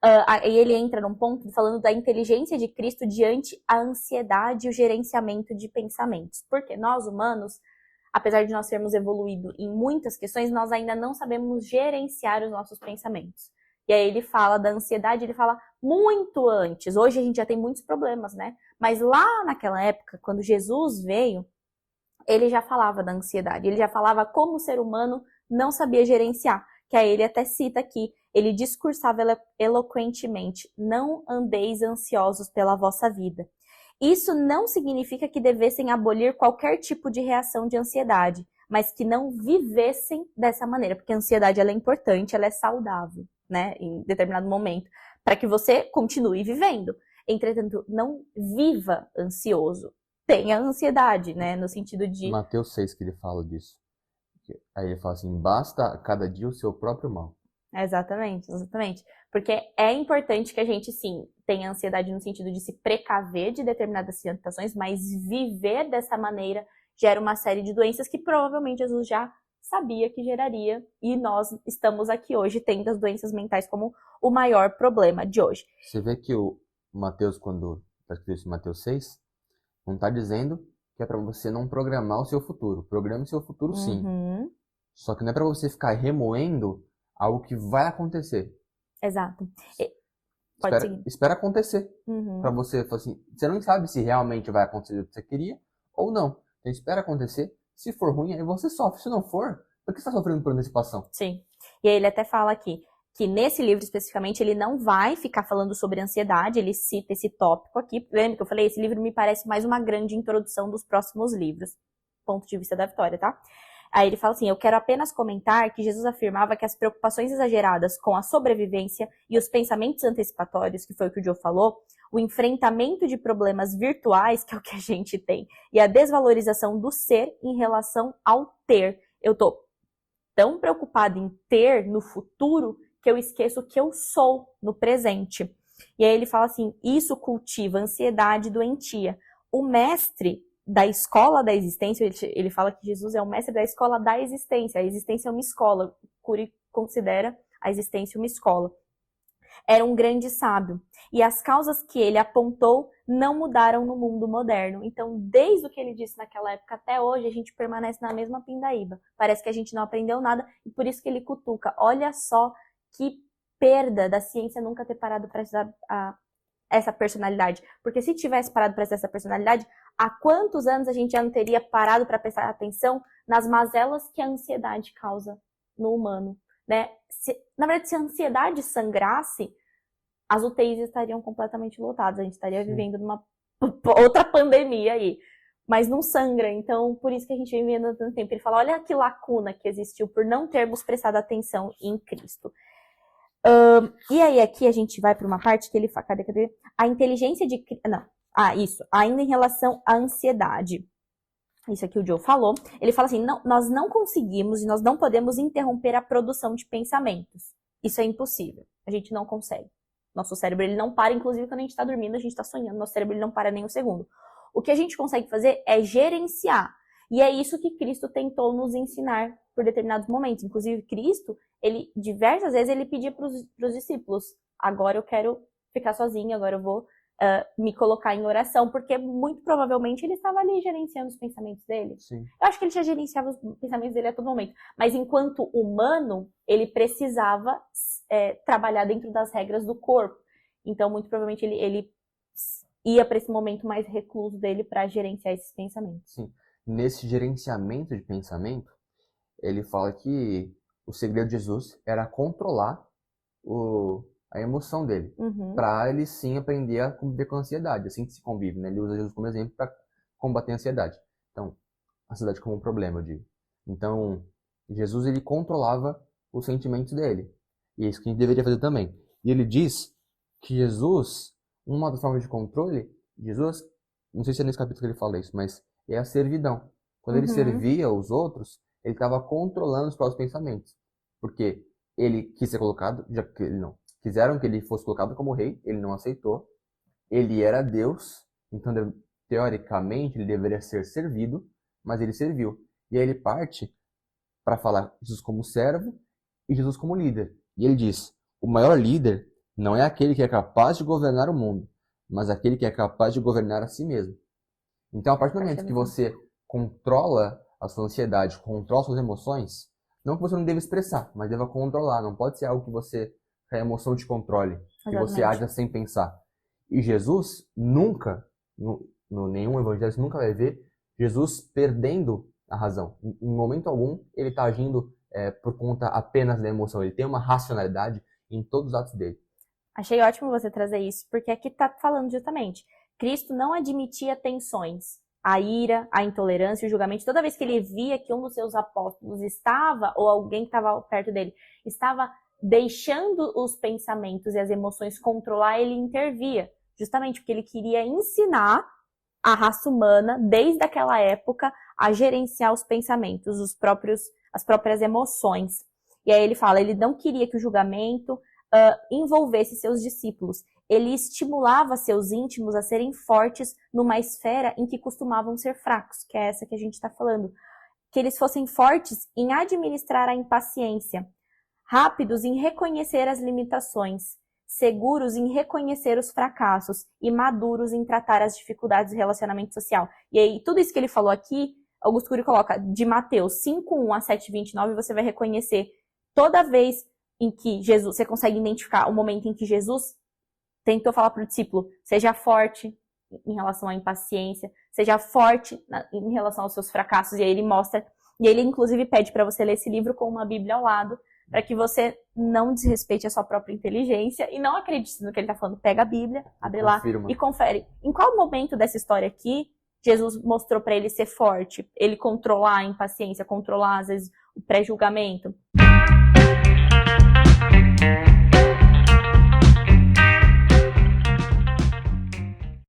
Aí ele entra num ponto falando da inteligência de Cristo diante a ansiedade e o gerenciamento de pensamentos. Porque nós, humanos, apesar de nós sermos evoluídos em muitas questões, nós ainda não sabemos gerenciar os nossos pensamentos. E aí ele fala da ansiedade, ele fala muito antes. Hoje a gente já tem muitos problemas, né? Mas lá naquela época, quando Jesus veio, ele já falava da ansiedade. Ele já falava como o ser humano não sabia gerenciar. Que aí ele até cita aqui, ele discursava eloquentemente: não andeis ansiosos pela vossa vida. Isso não significa que devessem abolir qualquer tipo de reação de ansiedade, mas que não vivessem dessa maneira, porque a ansiedade ela é importante, ela é saudável, né, em determinado momento, para que você continue vivendo. Entretanto, não viva ansioso. Tenha ansiedade, né, no sentido de... Mateus 6 que ele fala disso. Aí ele fala assim, basta a cada dia o seu próprio mal. Exatamente, exatamente. Porque é importante que a gente, sim, tenha ansiedade no sentido de se precaver de determinadas situações, mas viver dessa maneira gera uma série de doenças que provavelmente Jesus já sabia que geraria, e nós estamos aqui hoje tendo as doenças mentais como o maior problema de hoje. Você vê que o Mateus, quando está escrito isso em Mateus 6, não está dizendo que é para você não programar o seu futuro. Programe o seu futuro, sim. Uhum. Só que não é para você ficar remoendo algo que vai acontecer. Exato. Pode seguir. Espera acontecer. Uhum. Para você, assim, você não sabe se realmente vai acontecer o que você queria ou não. Então espera acontecer. Se for ruim, aí você sofre. Se não for, por que você está sofrendo por antecipação? Sim. E aí ele até fala aqui que nesse livro especificamente ele não vai ficar falando sobre ansiedade, ele cita esse tópico aqui. Lembra que eu falei? Esse livro me parece mais uma grande introdução dos próximos livros. Ponto de vista da Vitória, tá? Aí ele fala assim, eu quero apenas comentar que Jesus afirmava que as preocupações exageradas com a sobrevivência e os pensamentos antecipatórios, que foi o que o Joe falou, o enfrentamento de problemas virtuais, que é o que a gente tem, e a desvalorização do ser em relação ao ter. Eu tô tão preocupada em ter no futuro que eu esqueço que eu sou no presente. E aí ele fala assim, isso cultiva ansiedade doentia. O mestre da escola da existência, ele fala que Jesus é o mestre da escola da existência. A existência é uma escola. Cury considera a existência uma escola. Era um grande sábio. E as causas que ele apontou não mudaram no mundo moderno. Então, desde o que ele disse naquela época até hoje, a gente permanece na mesma pindaíba. Parece que a gente não aprendeu nada e por isso que ele cutuca. Olha só que perda da ciência nunca ter parado para estudar essa personalidade. Porque se tivesse parado para essa personalidade, há quantos anos a gente já não teria parado para prestar atenção nas mazelas que a ansiedade causa no humano, né? Na verdade, se a ansiedade sangrasse, as UTIs estariam completamente lotadas, a gente estaria vivendo numa outra pandemia aí. Mas não sangra, então por isso que a gente vem vivendo tanto tempo. Ele fala, olha que lacuna que existiu por não termos prestado atenção em Cristo. E aí aqui a gente vai para uma parte que ele fala, cadê? A inteligência de... Não, isso, ainda em relação à ansiedade. Isso aqui o Joe falou. Ele fala assim, não, nós não conseguimos e nós não podemos interromper a produção de pensamentos. Isso é impossível. A gente não consegue. Nosso cérebro ele não para, inclusive quando a gente está dormindo, a gente está sonhando, nosso cérebro ele não para nem um segundo. O que a gente consegue fazer é gerenciar. E é isso que Cristo tentou nos ensinar por determinados momentos. Inclusive, Cristo, ele diversas vezes ele pedia para os discípulos, agora eu quero ficar sozinho, agora eu vou me colocar em oração, porque muito provavelmente ele estava ali gerenciando os pensamentos dele. Sim. Eu acho que ele já gerenciava os pensamentos dele a todo momento. Mas enquanto humano, ele precisava trabalhar dentro das regras do corpo. Então, muito provavelmente, ele ia para esse momento mais recluso dele para gerenciar esses pensamentos. Sim. Nesse gerenciamento de pensamento, ele fala que o segredo de Jesus era controlar a emoção dele, para ele sim aprender a conviver com a ansiedade, assim que se convive, né? Ele usa Jesus como exemplo para combater a ansiedade. Então, a ansiedade como um problema, eu digo. Então, Jesus ele controlava os sentimentos dele, e é isso que a gente deveria fazer também. E ele diz que Jesus, uma das formas de controle, Jesus, não sei se é nesse capítulo que ele fala isso, mas é a servidão. Quando ele servia os outros, ele estava controlando os próprios pensamentos, porque ele quis ser colocado, já que ele não quiseram que ele fosse colocado como rei, ele não aceitou. Ele era Deus, então teoricamente ele deveria ser servido, mas ele serviu. E aí ele parte para falar Jesus como servo e Jesus como líder. E ele diz: o maior líder não é aquele que é capaz de governar o mundo, mas aquele que é capaz de governar a si mesmo. Então, a partir do momento que você controla a sua ansiedade, controla suas emoções, não que você não deva expressar, mas deva controlar. Não pode ser algo que a emoção te controle, que você haja sem pensar. E Jesus nunca, nenhum evangelho, você nunca vai ver Jesus perdendo a razão. Em momento algum, ele está agindo por conta apenas da emoção. Ele tem uma racionalidade em todos os atos dele. Achei ótimo você trazer isso, porque aqui está falando justamente, Cristo não admitia tensões, a ira, a intolerância, o julgamento. Toda vez que ele via que um dos seus apóstolos estava, ou alguém que estava perto dele, estava deixando os pensamentos e as emoções controlar, ele intervia. Justamente porque ele queria ensinar a raça humana, desde aquela época, a gerenciar os pensamentos, as próprias emoções. E aí ele fala, ele não queria que o julgamento envolvesse seus discípulos. Ele estimulava seus íntimos a serem fortes numa esfera em que costumavam ser fracos, que é essa que a gente está falando. Que eles fossem fortes em administrar a impaciência, rápidos em reconhecer as limitações, seguros em reconhecer os fracassos e maduros em tratar as dificuldades do relacionamento social. E aí, tudo isso que ele falou aqui, Augusto Cury coloca de Mateus 5:1 a 7:29, você vai reconhecer toda vez em que Jesus, você consegue identificar o momento em que Jesus tentou falar para o discípulo, seja forte em relação à impaciência, seja forte em relação aos seus fracassos, e aí ele mostra, e ele inclusive pede para você ler esse livro com uma Bíblia ao lado, para que você não desrespeite a sua própria inteligência e não acredite no que ele está falando. Pega a Bíblia, abre lá e confere. Em qual momento dessa história aqui, Jesus mostrou para ele ser forte, ele controlar a impaciência, controlar, às vezes, o pré-julgamento?